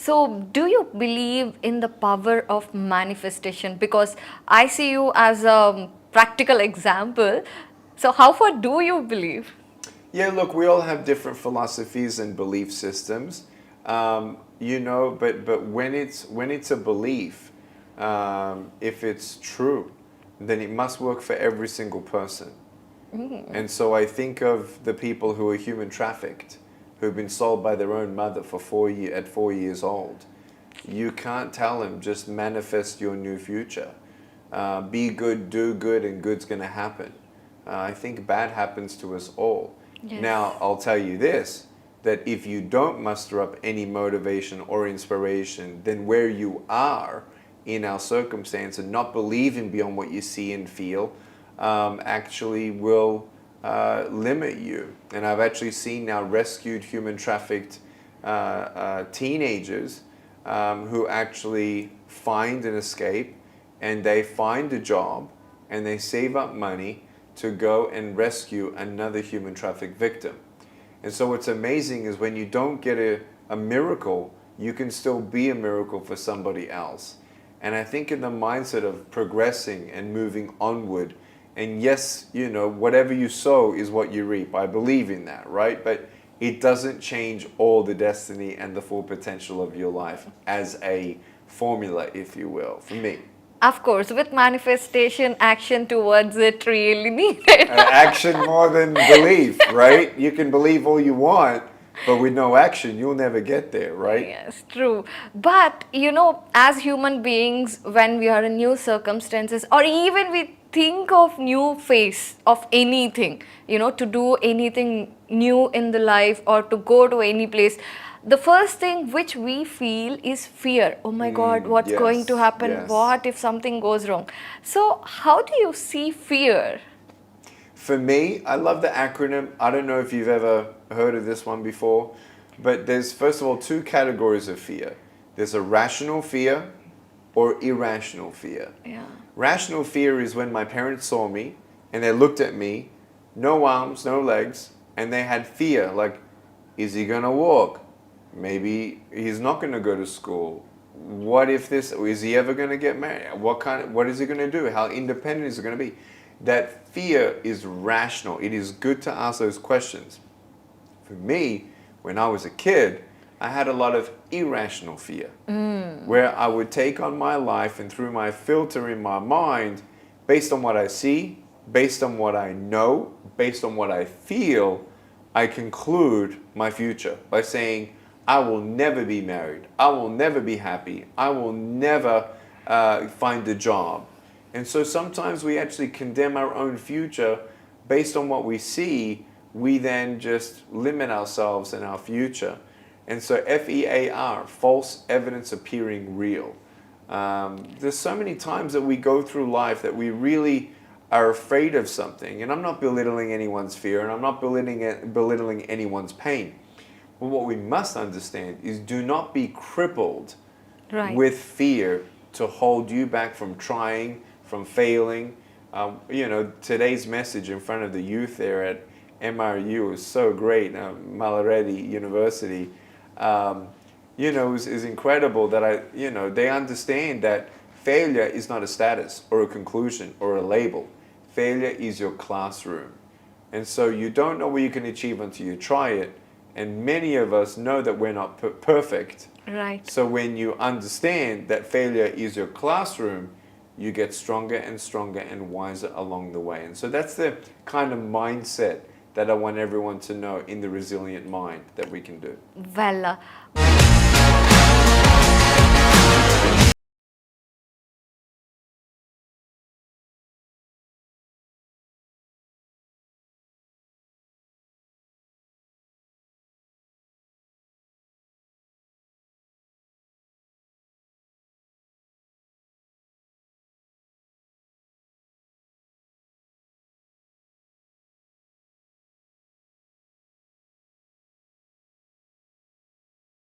So, do you believe in the power of manifestation? Because I see you as a practical example. So, how far do you believe? Yeah, look, we all have different philosophies and belief systems, but when it's a belief, if it's true, then it must work for every single person. And so I think of the people who are human trafficked, who've been sold by their own mother for at 4 years old. You can't tell them, just manifest your new future. Be good, do good, and good's going to happen. I think bad happens to us all. Yes. Now, I'll tell you this, that if you don't muster up any motivation or inspiration, then where you are in our circumstance and not believing beyond what you see and feel, actually will limit you. And I've actually seen now rescued human trafficked teenagers who actually find an escape, and they find a job and they save up money to go and rescue another human traffic victim. And so what's amazing is when you don't get a miracle, you can still be a miracle for somebody else. And I think in the mindset of progressing and moving onward, and yes, whatever you sow is what you reap. I believe in that, right? But it doesn't change all the destiny and the full potential of your life as a formula, if you will, for me. Of course, with manifestation, action towards it really needed. Action more than belief, right? You can believe all you want, but with no action, you'll never get there, right? Yes, true. But as human beings, when we are in new circumstances, or even we think of new phase of anything, to do anything new in the life or to go to any place, the first thing which we feel is fear. Oh my God, what's going to happen? Yes. What if something goes wrong? So, how do you see fear? For me, I love the acronym. I don't know if you've ever heard of this one before, but there's, first of all, two categories of fear. There's a rational fear or irrational fear. Yeah. Rational fear is when my parents saw me and they looked at me, no arms, no legs, and they had fear, like, is he gonna walk? Maybe he's not gonna go to school. What if this, is he ever gonna get married? What is he gonna do? How independent is he gonna be? That fear is rational. It is good to ask those questions. For me, when I was a kid, I had a lot of irrational fear, where I would take on my life and through my filter in my mind, based on what I see, based on what I know, based on what I feel, I conclude my future by saying, I will never be married, I will never be happy, I will never find a job. And so sometimes we actually condemn our own future based on what we see. We then just limit ourselves and our future. And so FEAR, false evidence appearing real. There's so many times that we go through life that we really are afraid of something. And I'm not belittling anyone's fear, and I'm not belittling anyone's pain. But what we must understand is, do not be crippled with fear to hold you back from trying, from failing. Today's message in front of the youth there at MRU is so great. Malareddy University, is incredible that they understand that failure is not a status or a conclusion or a label. Failure is your classroom. And so you don't know what you can achieve until you try it. And many of us know that we're not perfect. Right. So when you understand that failure is your classroom, you get stronger and stronger and wiser along the way. And so that's the kind of mindset that I want everyone to know in the resilient mind that we can do. Well,